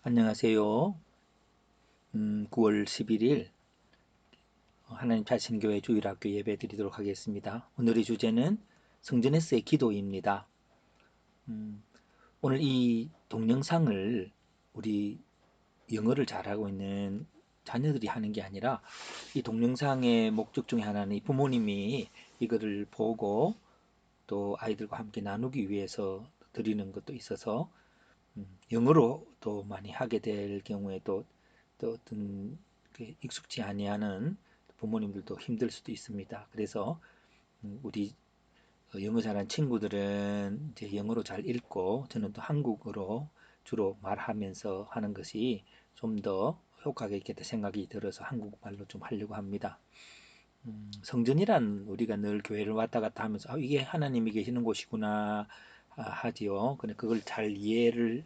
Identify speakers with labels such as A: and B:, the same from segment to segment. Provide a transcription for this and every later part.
A: 안녕하세요. 9월 11일 하나님 자신교회 주일학교 예배 드리도록 하겠습니다. 오늘의 주제는 성전에서의 기도입니다. 음, 오늘 이 동영상을 우리 영어를 잘하고 있는 자녀들이 하는 게 아니라 이 동영상의 목적 중에 하나는 이 부모님이 이거를 보고 또 아이들과 함께 나누기 위해서 드리는 것도 있어서 영어로 또 많이 하게 될 경우에 또 어떤 익숙지 아니하는 부모님들도 힘들 수도 있습니다. 그래서 우리 영어 잘하는 친구들은 이제 영어로 잘 읽고 저는 또 한국어로 주로 말하면서 하는 것이 좀 더 효과가 있겠다 생각이 들어서 한국말로 좀 하려고 합니다. 성전이란 우리가 늘 교회를 왔다 갔다 하면서 이게 하나님이 계시는 곳이구나 하지요. 근데 그걸 잘 이해를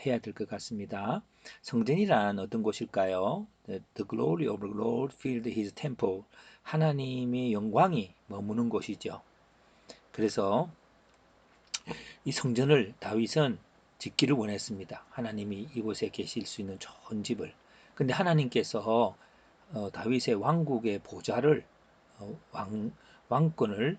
A: 해야 될 것 같습니다. 성전이란 어떤 곳일까요? The glory of the Lord filled his temple. 하나님의 영광이 머무는 곳이죠. 그래서 이 성전을 다윗은 짓기를 원했습니다. 하나님이 이곳에 계실 수 있는 좋은 집을. 근데 하나님께서 다윗의 왕국의 보좌를 왕권을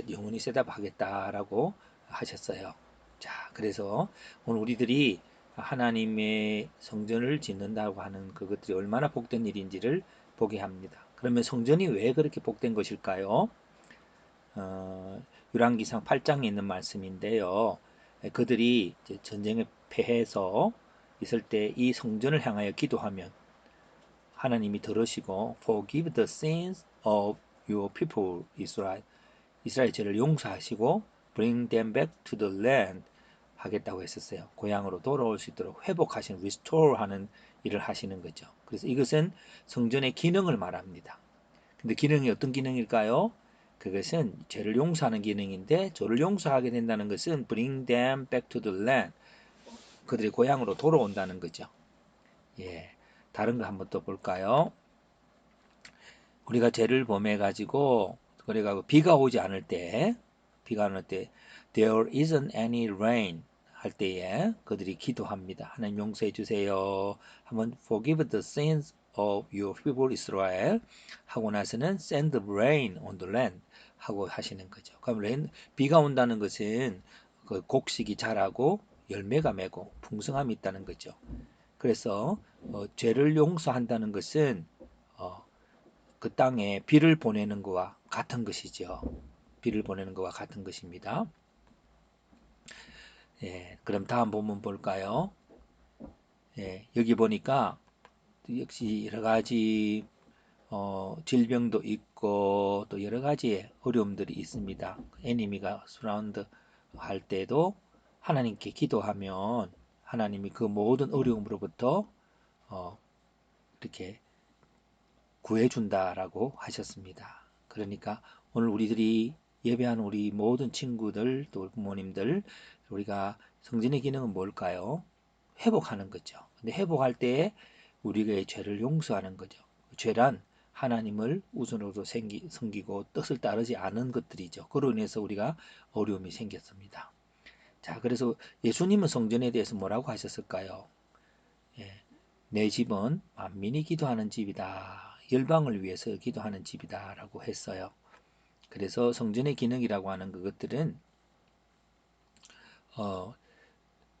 A: 영원히 세답하겠다라고 하셨어요. 자, 그래서 오늘 우리들이 하나님의 성전을 짓는다고 하는 그것들이 얼마나 복된 일인지를 보게 합니다. 그러면 성전이 왜 그렇게 복된 것일까요? 열왕기상 8장에 있는 말씀인데요. 그들이 이제 전쟁에 패해서 있을 때 이 성전을 향하여 기도하면 하나님이 들으시고 forgive the sins of your people Israel. 이스라엘 죄를 용서하시고 bring them back to the land 하겠다고 했었어요. 고향으로 돌아올 수 있도록 회복하시는 restore 하는 일을 하시는 거죠. 그래서 이것은 성전의 기능을 말합니다. 근데 기능이 어떤 기능일까요? 그것은 죄를 용서하는 기능인데 죄를 용서하게 된다는 것은 bring them back to the land. 그들의 고향으로 돌아온다는 거죠. 예. 다른 거 한번 또 볼까요? 우리가 죄를 범해 가지고 그래가 비가 오지 않을 때 there isn't any rain 할 때에 그들이 기도합니다. 하나님 용서해 주세요. 한번 forgive the sins of your people Israel 하고 나서는 send rain on the land 하고 하시는 거죠. 그럼 비가 온다는 것은 그 곡식이 자라고 열매가 맺고 풍성함이 있다는 거죠. 그래서 죄를 용서한다는 것은 어, 그 땅에 비를 보내는 것과 같은 것이죠. 비를 보내는 것과 같은 것입니다. 예, 그럼 다음 본문 볼까요? 예, 여기 보니까 역시 여러 가지 질병도 있고 또 여러 가지 어려움들이 있습니다. 에니미가 서라운드 할 때도 하나님께 기도하면 하나님이 그 모든 어려움으로부터 어, 이렇게 구해준다라고 하셨습니다. 그러니까 오늘 우리들이 예배하는 우리 모든 친구들 또 부모님들 우리가 성전의 기능은 뭘까요? 회복하는 거죠. 근데 회복할 때 우리가 죄를 용서하는 거죠. 죄란 하나님을 우선으로 섬기고 뜻을 따르지 않은 것들이죠. 그로 인해서 우리가 어려움이 생겼습니다. 자, 그래서 예수님은 성전에 대해서 뭐라고 하셨을까요? 예, 내 집은 만민이 기도하는 집이다. 열방을 위해서 기도하는 집이다라고 했어요. 그래서 성전의 기능이라고 하는 그것들은 어,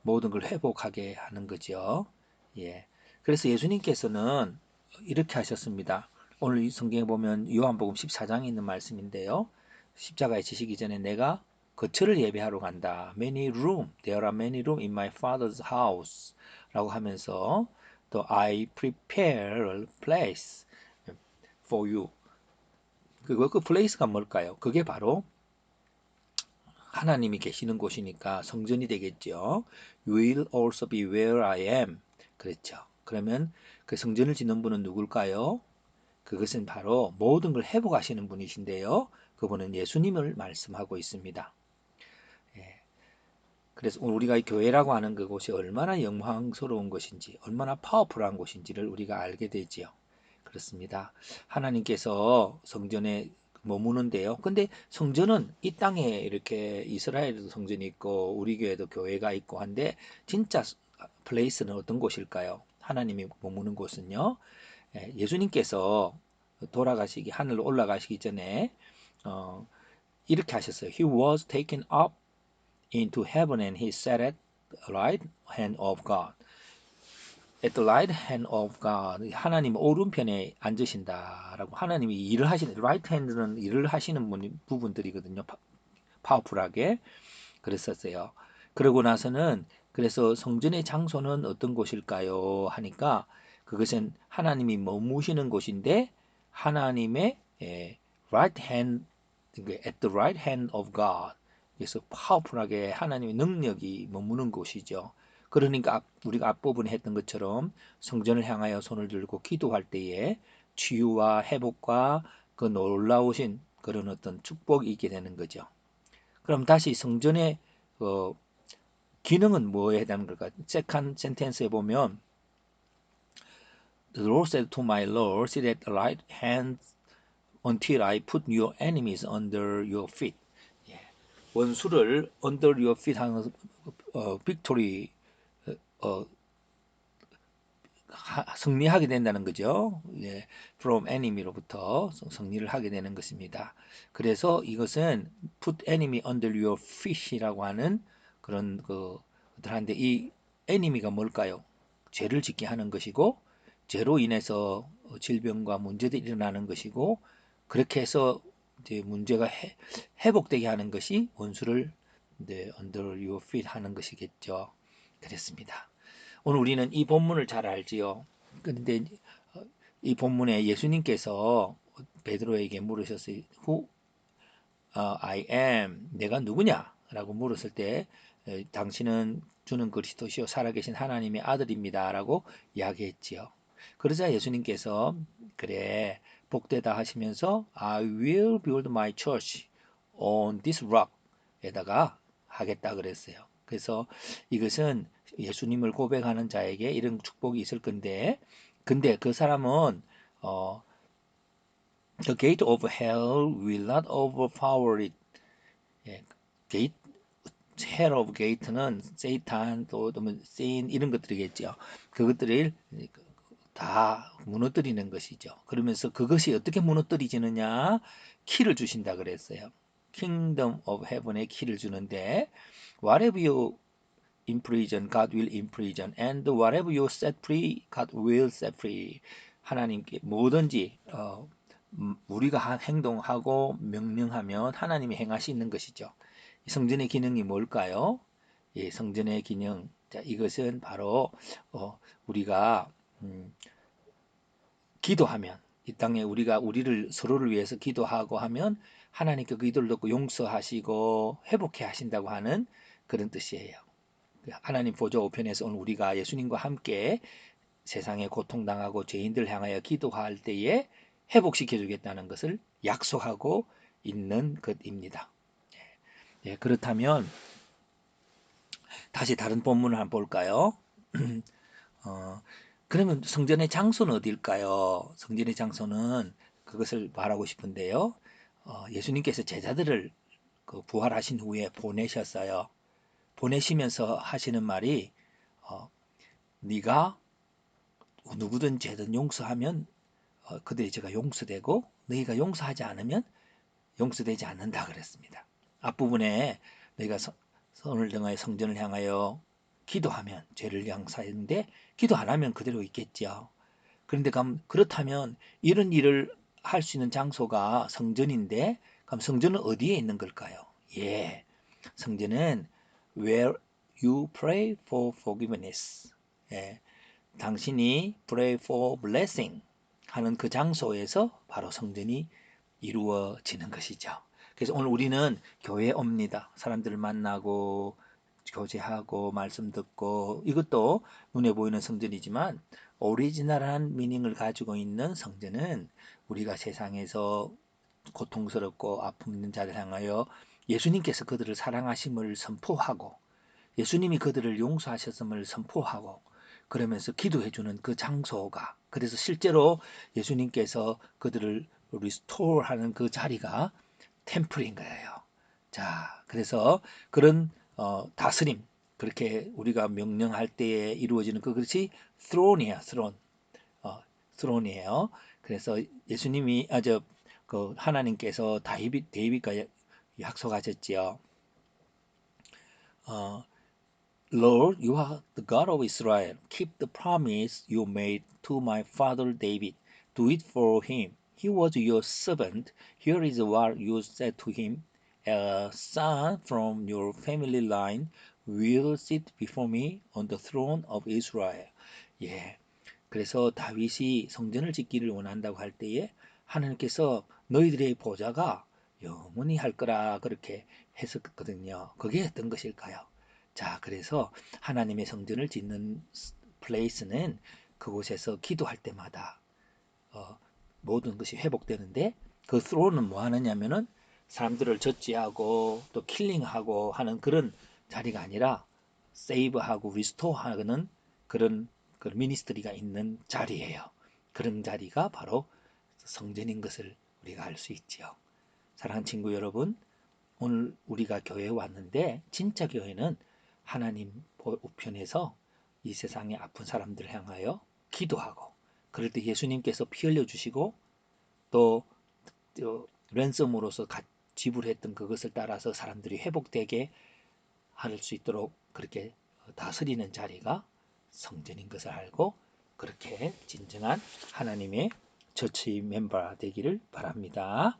A: 모든 걸 회복하게 하는 거죠. 예. 그래서 예수님께서는 이렇게 하셨습니다. 오늘 이 성경에 보면 요한복음 14장에 있는 말씀인데요. 십자가에 지시기 전에 내가 거처를 예배하러 간다. Many room, there are many room in my father's house. 라고 하면서 또 I prepare a place for you. 그 place가 뭘까요? 그게 바로 하나님이 계시는 곳이니까 성전이 되겠죠. You will also be where I am. 그렇죠. 그러면 그 성전을 짓는 분은 누굴까요? 그것은 바로 모든 걸 회복하시는 분이신데요. 그분은 예수님을 말씀하고 있습니다. 예. 그래서 우리가 교회라고 하는 그곳이 얼마나 영광스러운 것인지, 얼마나 파워풀한 곳인지를 우리가 알게 되지요. 그렇습니다. 하나님께서 성전에 머무는데요. 근데 성전은 이 땅에 이렇게 이스라엘에도 성전이 있고 우리 교회도 교회가 있고 한데 진짜 place는 어떤 곳일까요? 하나님이 머무는 곳은요. 예수님께서 돌아가시기 하늘로 올라가시기 전에 어, 이렇게 하셨어요. He was taken up into heaven and he sat at the right hand of God. At the right hand of God. 하나님 오른편에 앉으신다라고 하나님이 일을 하시는 right hand는 일을 하시는 부분들이거든요. 파워풀하게 그랬었어요. 그러고 나서는 그래서 성전의 장소는 어떤 곳일까요? 하니까 그것은 하나님이 머무시는 곳인데 하나님의 right hand, at the right hand of God. 그래서 파워풀하게 하나님의 능력이 머무는 곳이죠. 그러니까 우리가 앞부분에 했던 것처럼 성전을 향하여 손을 들고 기도할 때에 치유와 회복과 그 놀라우신 그런 어떤 축복이 있게 되는 거죠. 그럼 다시 성전의 기능은 뭐에 해당하는 걸까? 세컨 센텐스에 보면 The Lord said to my Lord, sit at the right hand until I put your enemies under your feet. 예. 원수를 under your feet 하는 victory 승리하게 된다는 거죠. 예, from enemy로부터 승리를 하게 되는 것입니다. 그래서 이것은 put enemy under your feet이라고 하는 그런 그들한테 이 enemy가 뭘까요? 죄를 짓게 하는 것이고 죄로 인해서 질병과 문제들이 일어나는 것이고 그렇게 해서 이제 문제가 회복되게 하는 것이 원수를 under your feet 하는 것이겠죠. 그랬습니다. 오늘 우리는 이 본문을 잘 알지요. 그런데 이 본문에 예수님께서 베드로에게 물으셨어요. Who I am, 내가 누구냐? 라고 물었을 때 당신은 주는 그리스도시요 살아계신 하나님의 아들입니다. 라고 이야기했지요. 그러자 예수님께서 그래 복되다 하시면서 I will build my church on this rock 에다가 하겠다 그랬어요. 그래서 이것은 예수님을 고백하는 자에게 이런 축복이 있을 건데 근데 그 사람은 The gate of hell will not overpower it. 예, 게이트, hell of gate는 세이탄 또 세인 이런 것들이겠죠. 그것들을 다 무너뜨리는 것이죠. 그러면서 그것이 어떻게 무너뜨리지느냐? 키를 주신다 그랬어요. Kingdom of Heaven의 키를 주는데 whatever you imprison, God will imprison, and whatever you set free, God will set free. 하나님께 뭐든지 우리가 행동하고 명령하면 하나님이 행하시는 것이죠. 성전의 기능이 뭘까요? 예, 성전의 기능. 자, 이것은 바로 우리가 기도하면 이 땅에 우리가 우리를 서로를 위해서 기도하고 하면 하나님께 그 기도를 듣고 용서하시고 회복해 하신다고 하는 그런 뜻이에요. 하나님 보좌 우편에서 오늘 우리가 예수님과 함께 세상에 고통당하고 죄인들 향하여 기도할 때에 회복시켜 주겠다는 것을 약속하고 있는 것입니다. 예, 그렇다면 다시 다른 본문을 한번 볼까요? 그러면 성전의 장소는 어디일까요? 성전의 장소는 그것을 말하고 싶은데요. 예수님께서 제자들을 부활하신 후에 보내셨어요. 보내시면서 하시는 말이 네가 누구든 죄든 용서하면 그들의 죄가 용서되고 너희가 용서하지 않으면 용서되지 않는다 그랬습니다. 앞부분에 너희가 손을 등하여 성전을 향하여 기도하면 죄를 용서하는데 기도 안 하면 그대로 있겠죠. 그런데 그렇다면 이런 일을 할 수 있는 장소가 성전인데 그럼 성전은 어디에 있는 걸까요? 예, 성전은 where you pray for forgiveness. 예, 당신이 pray for blessing 하는 그 장소에서 바로 성전이 이루어지는 것이죠. 그래서 오늘 우리는 교회에 옵니다. 사람들을 만나고 교제하고 말씀 듣고 이것도 눈에 보이는 성전이지만 오리지널한 미닝을 가지고 있는 성전은 우리가 세상에서 고통스럽고 아픔 있는 자들 향하여 예수님께서 그들을 사랑하심을 선포하고 예수님이 그들을 용서하셨음을 선포하고 그러면서 기도해주는 그 장소가 그래서 실제로 예수님께서 그들을 리스토어하는 그 자리가 템플인 거예요. 자, 그래서 그런 다스림, 그렇게 우리가 명령할 때에 이루어지는 그것이 throne이야, throne. throne이에요. 그래서 예수님이 그 하나님께서 데이빗과 약속하셨지요. 어, Lord, you are the God of Israel. Keep the promise you made to my father David. Do it for him. He was your servant. Here is what you said to him. A son from your family line will sit before me on the throne of Israel. 예. 그래서 다윗이 성전을 짓기를 원한다고 할 때에 하나님께서 너희들의 보좌가 영원히 할 거라 그렇게 했었거든요. 그게 어떤 것일까요? 자, 그래서 하나님의 성전을 짓는 플레이스는 그곳에서 기도할 때마다 어, 모든 것이 회복되는데 그 스로는 뭐 하느냐면은 사람들을 저지하고 또 킬링하고 하는 그런 자리가 아니라 세이브하고 리스토어하는 그런 그 미니스트리가 있는 자리예요. 그런 자리가 바로 성전인 것을 우리가 알 수 있지요. 사랑하는 친구 여러분, 오늘 우리가 교회에 왔는데 진짜 교회는 하나님 우편에서 이 세상의 아픈 사람들을 향하여 기도하고 그럴 때 예수님께서 피 흘려 주시고 또 랜섬으로서 지불했던 그것을 따라서 사람들이 회복되게 할 수 있도록 그렇게 다스리는 자리가 성전인 것을 알고 그렇게 진정한 하나님의 처치 멤버 되기를 바랍니다.